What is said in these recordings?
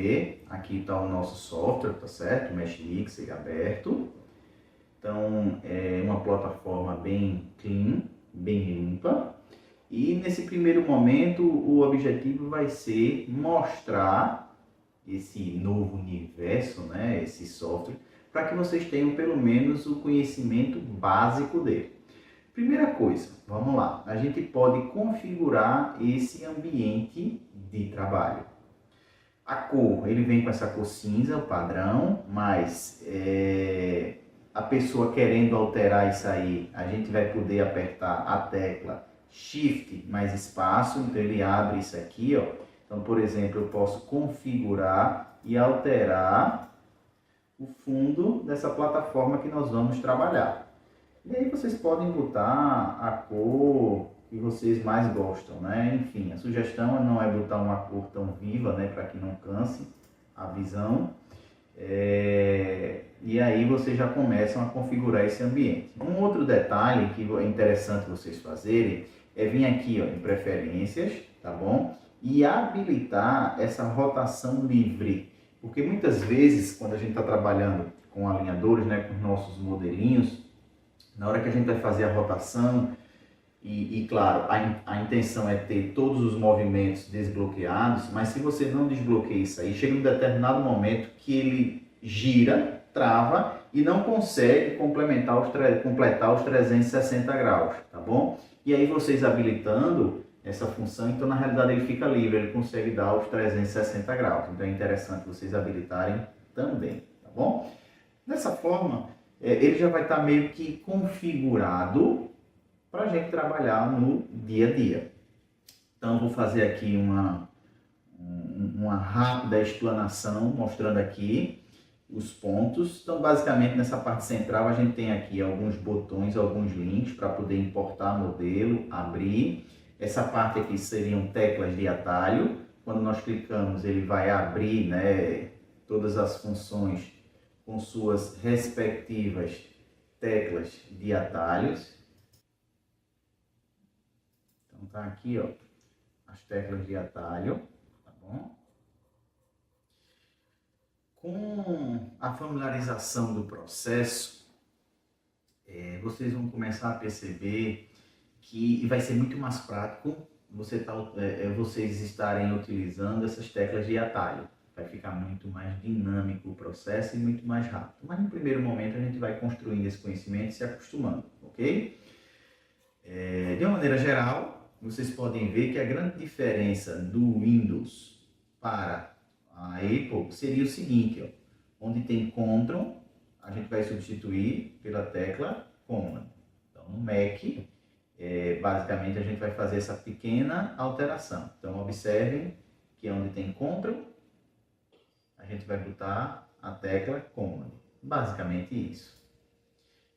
ver, aqui está o nosso software, tá certo? O Mesh Mixer aberto. Então, é uma plataforma bem clean, bem limpa. E nesse primeiro momento, o objetivo vai ser mostrar esse novo universo, né? Esse software, para que vocês tenham pelo menos o conhecimento básico dele. Primeira coisa, vamos lá, a gente pode configurar esse ambiente de trabalho. A cor, ele vem com essa cor cinza, o padrão, mas a pessoa querendo alterar isso aí, a gente vai poder apertar a tecla Shift mais espaço, então ele abre isso aqui, ó. Então, por exemplo, eu posso configurar e alterar o fundo dessa plataforma que nós vamos trabalhar. E aí vocês podem botar a cor que vocês mais gostam, né? Enfim, a sugestão não é botar uma cor tão viva, né? Para que não canse a visão. E aí vocês já começam a configurar esse ambiente. Um outro detalhe que é interessante vocês fazerem é vir aqui, ó, em preferências, tá bom? E habilitar essa rotação livre. Porque muitas vezes, quando a gente está trabalhando com alinhadores, né? Com os nossos modelinhos, na hora que a gente vai fazer a rotação, e claro, a intenção é ter todos os movimentos desbloqueados, mas se você não desbloqueia isso aí, chega um determinado momento que ele gira, trava e não consegue completar os 360 graus, tá bom? E aí vocês habilitando essa função, então na realidade ele fica livre, ele consegue dar os 360 graus. Então é interessante vocês habilitarem também, tá bom? Dessa forma, ele já vai estar meio que configurado para a gente trabalhar no dia a dia. Então, vou fazer aqui uma rápida explanação, mostrando aqui os pontos. Então, basicamente, nessa parte central, a gente tem aqui alguns botões, alguns links para poder importar modelo, abrir. Essa parte aqui seriam teclas de atalho. Quando nós clicamos, ele vai abrir, né, todas as funções com suas respectivas teclas de atalhos. Então tá aqui, ó, as teclas de atalho, tá bom? Com a familiarização do processo, vocês vão começar a perceber que vai ser muito mais prático vocês estarem utilizando essas teclas de atalho. Vai ficar muito mais dinâmico o processo e muito mais rápido. Mas no primeiro momento a gente vai construindo esse conhecimento e se acostumando, ok? De uma maneira geral, vocês podem ver que a grande diferença do Windows para a Apple seria o seguinte, ó, onde tem Ctrl, a gente vai substituir pela tecla Command. Então no Mac, basicamente a gente vai fazer essa pequena alteração. Então observem que onde tem Ctrl, a gente vai botar a tecla Command. Basicamente isso.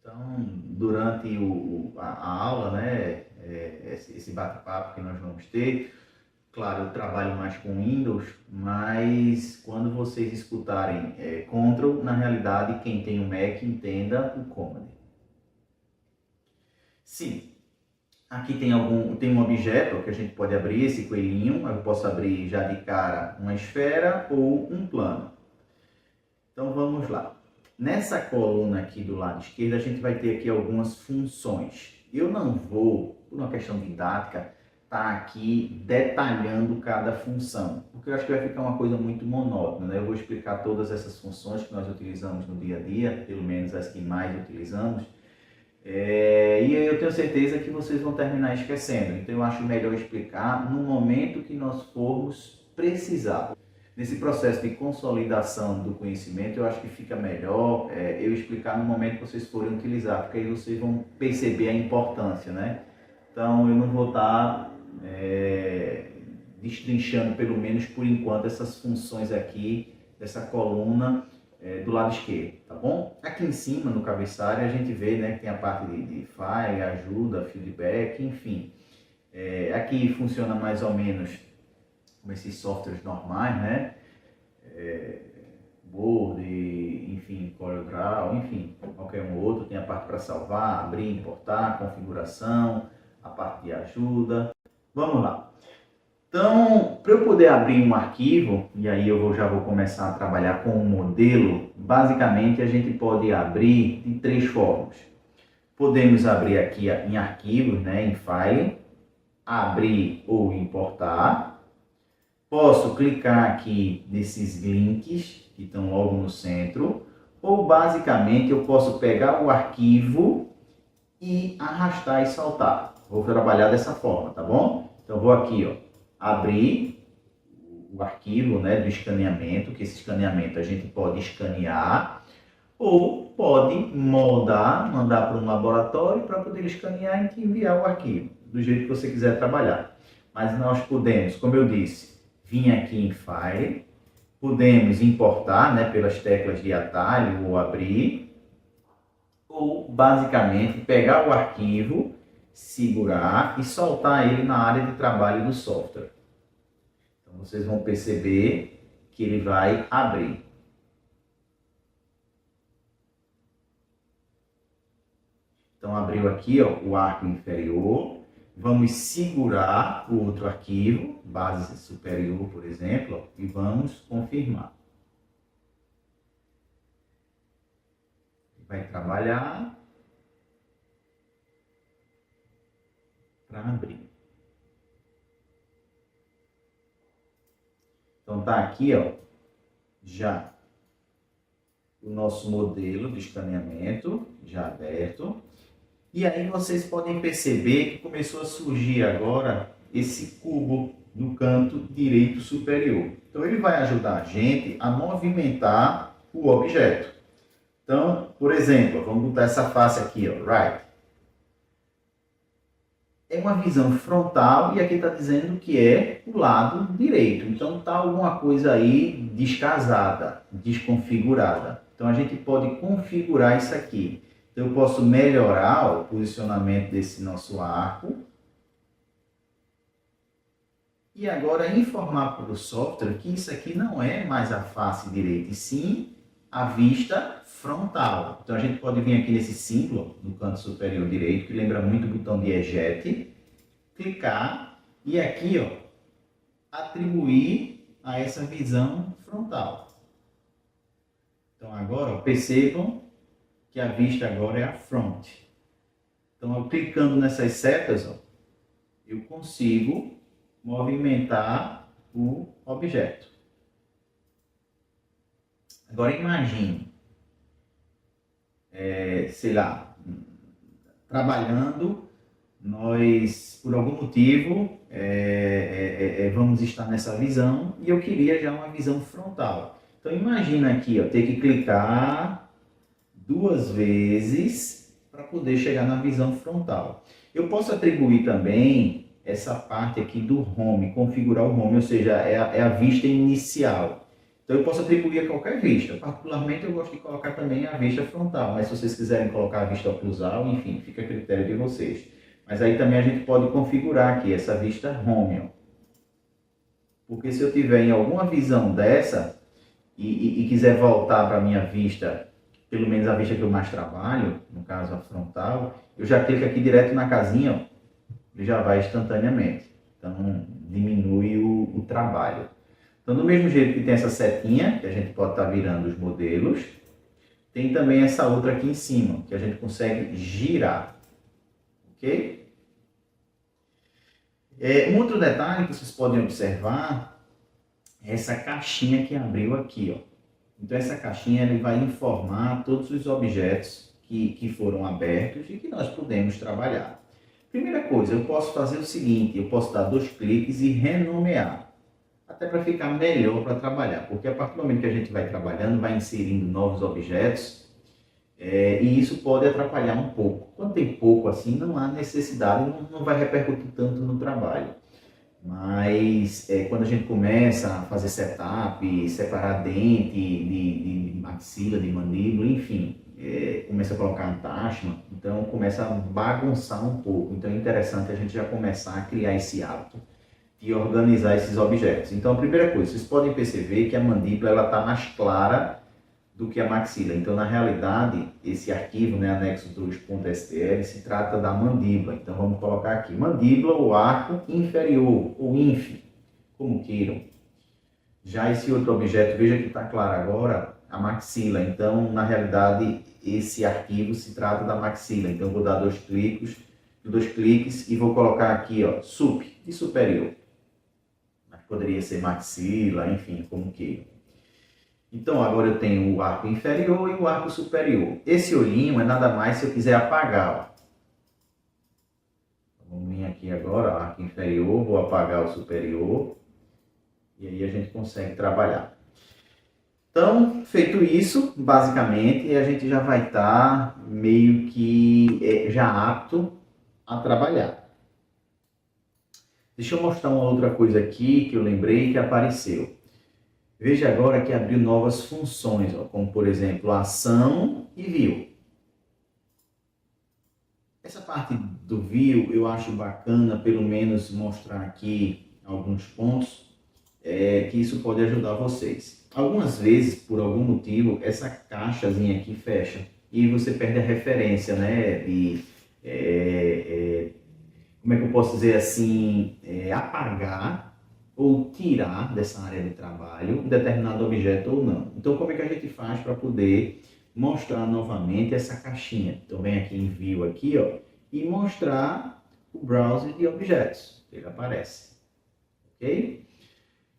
Então, durante a aula, né, esse bate-papo que nós vamos ter, claro, eu trabalho mais com Windows, mas quando vocês escutarem Ctrl, na realidade, quem tem o Mac entenda o Command. Sim, aqui tem um objeto que a gente pode abrir, esse coelhinho. Eu posso abrir já de cara uma esfera ou um plano. Então vamos lá. Nessa coluna aqui do lado esquerdo, a gente vai ter aqui algumas funções. Eu não vou, por uma questão didática, estar aqui detalhando cada função, porque eu acho que vai ficar uma coisa muito monótona, né? Eu vou explicar todas essas funções que nós utilizamos no dia a dia, pelo menos as que mais utilizamos, e eu tenho certeza que vocês vão terminar esquecendo. Então eu acho melhor explicar no momento que nós formos precisar. Nesse processo de consolidação do conhecimento, eu acho que fica melhor eu explicar no momento que vocês forem utilizar, porque aí vocês vão perceber a importância, né? Então eu não vou estar destrinchando, pelo menos por enquanto, essas funções aqui, dessa coluna do lado esquerdo, tá bom? Aqui em cima, no cabeçalho, a gente vê, né, que tem a parte de file, ajuda, feedback, enfim. Aqui funciona mais ou menos como esses softwares normais, né? Word, enfim, CorelDRAW, enfim, qualquer um outro. Tem a parte para salvar, abrir, importar, configuração, a parte de ajuda. Vamos lá. Então, para eu poder abrir um arquivo, e aí já vou começar a trabalhar com um modelo, basicamente a gente pode abrir de 3 formas. Podemos abrir aqui em arquivos, né, em file, abrir ou importar. Posso clicar aqui nesses links que estão logo no centro, ou basicamente eu posso pegar o arquivo e arrastar e saltar. Vou trabalhar dessa forma, tá bom? Então vou aqui, ó, abrir o arquivo, né, do escaneamento, que esse escaneamento a gente pode escanear ou pode moldar, mandar para um laboratório para poder escanear e te enviar o arquivo, do jeito que você quiser trabalhar. Mas nós podemos, como eu disse, vir aqui em File, podemos importar, né, pelas teclas de atalho ou abrir, ou basicamente pegar o arquivo, segurar e soltar ele na área de trabalho do software. Então vocês vão perceber que ele vai abrir. Então abriu aqui, ó, o arco inferior. Vamos segurar o outro arquivo, base superior, por exemplo, ó, e vamos confirmar. Vai trabalhar para abrir. Então tá aqui, ó, já o nosso modelo de escaneamento já aberto. E aí vocês podem perceber que começou a surgir agora esse cubo no canto direito superior. Então ele vai ajudar a gente a movimentar o objeto. Então, por exemplo, vamos botar essa face aqui, ó, right. É uma visão frontal e aqui está dizendo que é o lado direito. Então está alguma coisa aí descasada, desconfigurada. Então a gente pode configurar isso aqui. Então eu posso melhorar o posicionamento desse nosso arco. E agora informar para o software que isso aqui não é mais a face direita, e sim a vista frontal. Então a gente pode vir aqui nesse símbolo no canto superior direito, que lembra muito o botão de eject, clicar e aqui, ó, atribuir a essa visão frontal. Então agora, ó, percebam que a vista agora é a front. Então eu clicando nessas setas, ó, eu consigo movimentar o objeto. Agora imagine, sei lá, trabalhando, nós, por algum motivo, vamos estar nessa visão e eu queria já uma visão frontal. Então imagina aqui, ó, ter que clicar 2 vezes para poder chegar na visão frontal. Eu posso atribuir também essa parte aqui do home, configurar o home, ou seja, é a vista inicial. Então eu posso atribuir a qualquer vista. Particularmente eu gosto de colocar também a vista frontal, mas se vocês quiserem colocar a vista oclusal, enfim, fica a critério de vocês. Mas aí também a gente pode configurar aqui essa vista home, ó. Porque se eu tiver em alguma visão dessa e quiser voltar para a minha vista, pelo menos a vista que eu mais trabalho, no caso a frontal, eu já clico aqui direto na casinha, ó, ele já vai instantaneamente. Então diminui o trabalho. Então do mesmo jeito que tem essa setinha, que a gente pode estar virando os modelos, tem também essa outra aqui em cima, que a gente consegue girar. Ok? Um outro detalhe que vocês podem observar é essa caixinha que abriu aqui, ó. Então essa caixinha ele vai informar todos os objetos que foram abertos e que nós podemos trabalhar. Primeira coisa, eu posso fazer o seguinte, eu posso dar 2 cliques e renomear, até para ficar melhor para trabalhar, porque a partir do momento que a gente vai trabalhando, vai inserindo novos objetos, e isso pode atrapalhar um pouco. Quando tem pouco assim, não há necessidade, não vai repercutir tanto no trabalho. Mas quando a gente começa a fazer setup, separar dente de maxila, de mandíbula, enfim, começa a colocar attachment, então começa a bagunçar um pouco. Então é interessante a gente já começar a criar esse hábito de organizar esses objetos. Então a primeira coisa, vocês podem perceber que a mandíbula está mais clara do que a maxila. Então na realidade, esse arquivo, né, anexo2.stl, se trata da mandíbula. Então vamos colocar aqui, mandíbula ou arco inferior, ou INF. como queiram. Já esse outro objeto, veja que está claro agora, a maxila. Então, na realidade, esse arquivo se trata da maxila. Então, eu vou dar dois cliques e vou colocar aqui, ó, sup, de superior. Mas poderia ser maxila, enfim, como queiram. Então, agora eu tenho o arco inferior e o arco superior. Esse olhinho é nada mais se eu quiser apagar, ó. Vamos vir aqui agora, arco inferior, vou apagar o superior. E aí a gente consegue trabalhar. Então, feito isso, basicamente, a gente já vai estar meio que já apto a trabalhar. Deixa eu mostrar uma outra coisa aqui que eu lembrei que apareceu. Veja agora que abriu novas funções, ó, como por exemplo, ação e view. Essa parte do view eu acho bacana, pelo menos mostrar aqui alguns pontos, que isso pode ajudar vocês. Algumas vezes, por algum motivo, essa caixazinha aqui fecha e você perde a referência, né, de, como é que eu posso dizer assim, apagar ou tirar dessa área de trabalho um determinado objeto ou não. Então, como é que a gente faz para poder mostrar novamente essa caixinha? Então, vem aqui em View aqui, ó, e mostrar o browser de objetos. Ele aparece, ok?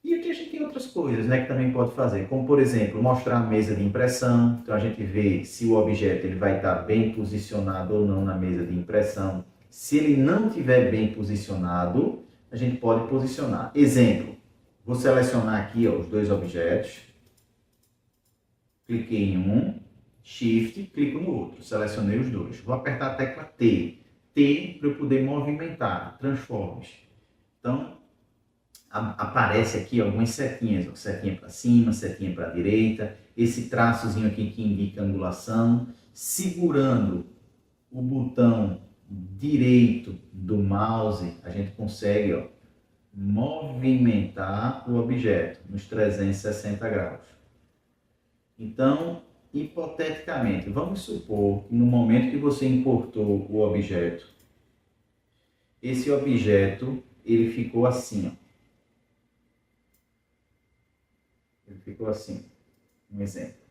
E aqui a gente tem outras coisas, né, que também pode fazer, como por exemplo, mostrar a mesa de impressão. Então a gente vê se o objeto ele vai estar bem posicionado ou não na mesa de impressão. Se ele não estiver bem posicionado, a gente pode posicionar. Exemplo, vou selecionar aqui, ó, os dois objetos, cliquei em um, Shift, clico no outro, selecionei os dois. Vou apertar a tecla T para eu poder movimentar, transformes. Então, aparece aqui algumas setinhas, ó, setinha para cima, setinha para a direita, esse traçozinho aqui que indica angulação. Segurando o botão direito do mouse, a gente consegue, ó, movimentar o objeto nos 360 graus. Então, hipoteticamente, vamos supor que no momento que você importou o objeto, esse objeto ele ficou assim, ó. Ele ficou assim, um exemplo.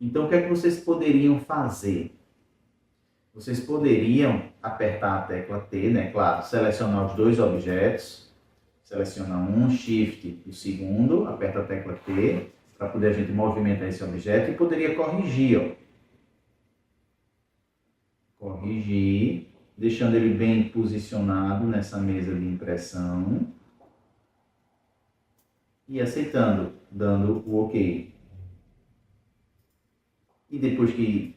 Então, o que é que vocês poderiam fazer? Vocês poderiam apertar a tecla T, né? Claro, selecionar os dois objetos, seleciona um, Shift o segundo, aperta a tecla T, para poder a gente movimentar esse objeto, e poderia corrigir, ó. Corrigir, deixando ele bem posicionado nessa mesa de impressão. E aceitando, dando o OK. E depois que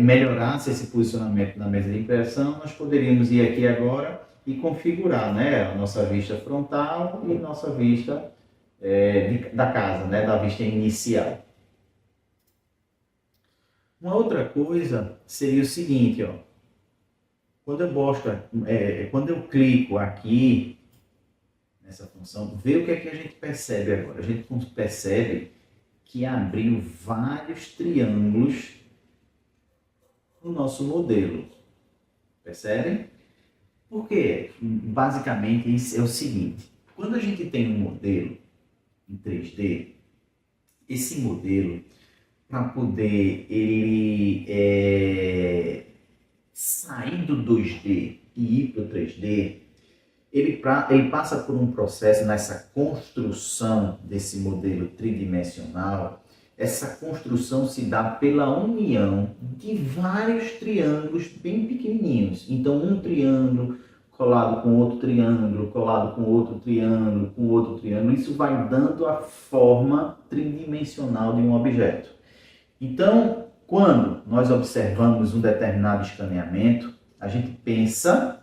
melhorasse esse posicionamento na mesa de impressão, nós poderíamos ir aqui agora e configurar, né, a nossa vista frontal e nossa vista da casa, né, da vista inicial. Uma outra coisa seria o seguinte, ó, quando eu clico aqui nessa função, vê o que é que a gente percebe agora. A gente percebe que abriu vários triângulos no nosso modelo. Percebem? Porque, basicamente, isso é o seguinte. Quando a gente tem um modelo em 3D, esse modelo, para poder ele sair do 2D e ir para o 3D, ele passa por um processo nessa construção desse modelo tridimensional. Essa construção se dá pela união de vários triângulos bem pequenininhos. Então, um triângulo colado com outro triângulo, colado com outro triângulo, com outro triângulo. Isso vai dando a forma tridimensional de um objeto. Então, quando nós observamos um determinado escaneamento, a gente pensa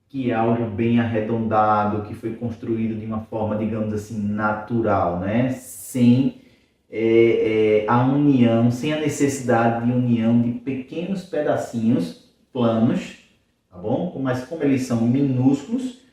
que é algo bem arredondado, que foi construído de uma forma, digamos assim, natural, né? Sem a união, sem a necessidade de união de pequenos pedacinhos planos, tá bom? Mas como eles são minúsculos,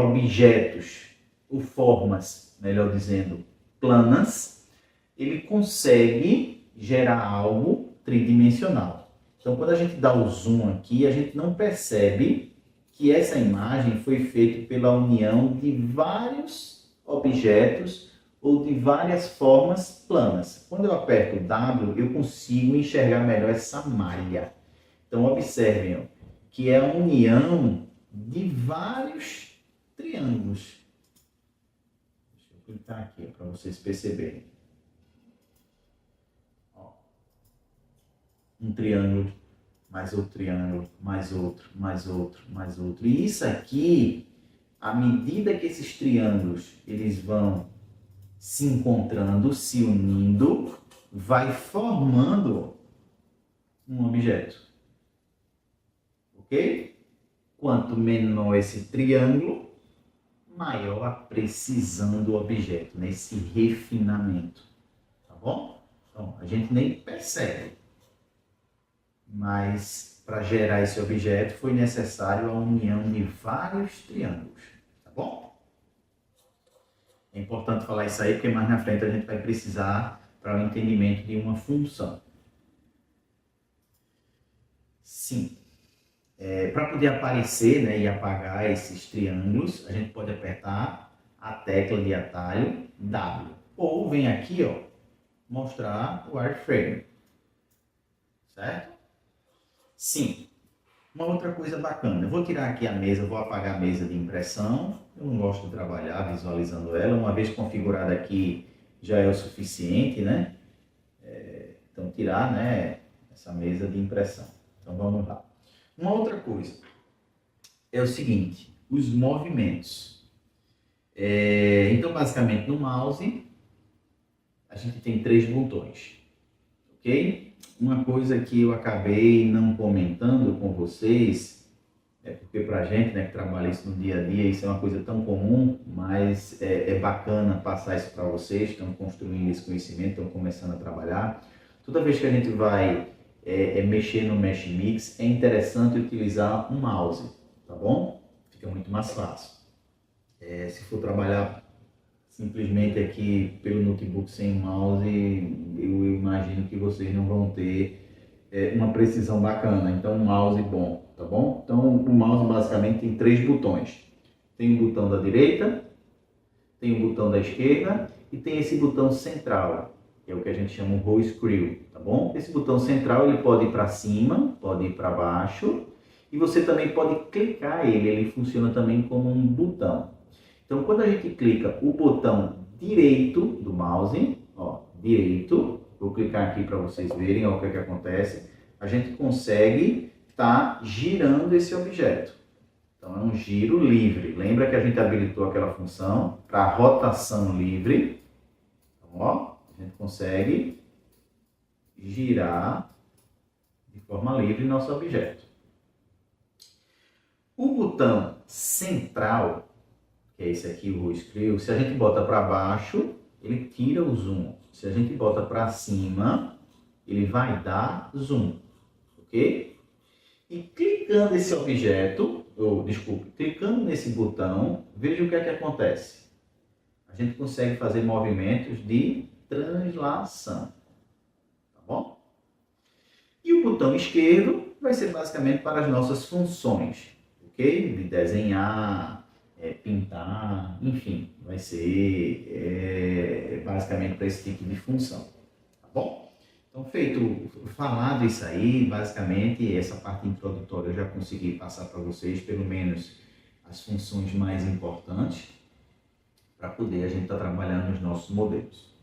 objetos ou formas, melhor dizendo, planas, ele consegue gerar algo tridimensional. Então, quando a gente dá o zoom aqui, a gente não percebe que essa imagem foi feita pela união de vários objetos ou de várias formas planas. Quando eu aperto W, eu consigo enxergar melhor essa malha. Então, observem ó, que é a união de vários triângulos. Deixa eu clicar aqui para vocês perceberem. Ó, um triângulo, mais outro triângulo, mais outro, mais outro, mais outro. E isso aqui, à medida que esses triângulos eles vão se encontrando, se unindo, vai formando um objeto. Ok? Quanto menor esse triângulo, maior a precisão do objeto, nesse refinamento. Tá bom? Então, a gente nem percebe. Mas, para gerar esse objeto, foi necessário a união de vários triângulos. Tá bom? É importante falar isso aí, porque mais na frente a gente vai precisar para o entendimento de uma função. Sim. Para poder aparecer, né, e apagar esses triângulos, a gente pode apertar a tecla de atalho W. Ou vem aqui, ó, mostrar o wireframe. Certo? Sim. Uma outra coisa bacana. Eu vou tirar aqui a mesa, vou apagar a mesa de impressão. Eu não gosto de trabalhar visualizando ela. Uma vez configurada aqui, já é o suficiente, né? Então, tirar, né, essa mesa de impressão. Então, vamos lá. Uma outra coisa é o seguinte, os movimentos. Então, basicamente, no mouse, a gente tem 3 botões, ok? Uma coisa que eu acabei não comentando com vocês, porque pra gente, né, que trabalha isso no dia a dia, isso é uma coisa tão comum, mas é bacana passar isso para vocês, estão construindo esse conhecimento, estão começando a trabalhar. Toda vez que a gente vai mexer no Mesh Mix, é interessante utilizar um mouse, tá bom? Fica muito mais fácil. Se for trabalhar simplesmente aqui pelo notebook sem mouse, eu imagino que vocês não vão ter uma precisão bacana. Então, um mouse bom, tá bom? Então, o mouse basicamente tem 3 botões. Tem o botão da direita, tem o botão da esquerda e tem esse botão central, que é o que a gente chama o whole screw, tá bom? Esse botão central ele pode ir para cima, pode ir para baixo e você também pode clicar ele funciona também como um botão. Então, quando a gente clica o botão direito do mouse, ó, direito, vou clicar aqui para vocês verem ó, o que é que acontece, a gente consegue estar girando esse objeto. Então, é um giro livre. Lembra que a gente habilitou aquela função para rotação livre? Então, ó, a gente consegue girar de forma livre nosso objeto. O botão central, que é esse aqui, o screw, se a gente bota para baixo, ele tira o zoom. Se a gente bota para cima, ele vai dar zoom, ok? E clicando esse objeto, clicando nesse botão, veja o que é que acontece. A gente consegue fazer movimentos de translação, tá bom? E o botão esquerdo vai ser basicamente para as nossas funções, ok? De desenhar, pintar, enfim, vai ser basicamente para esse tipo de função, tá bom? Então, falado isso aí, basicamente, essa parte introdutória eu já consegui passar para vocês, pelo menos as funções mais importantes, para poder a gente estar trabalhando nos nossos modelos.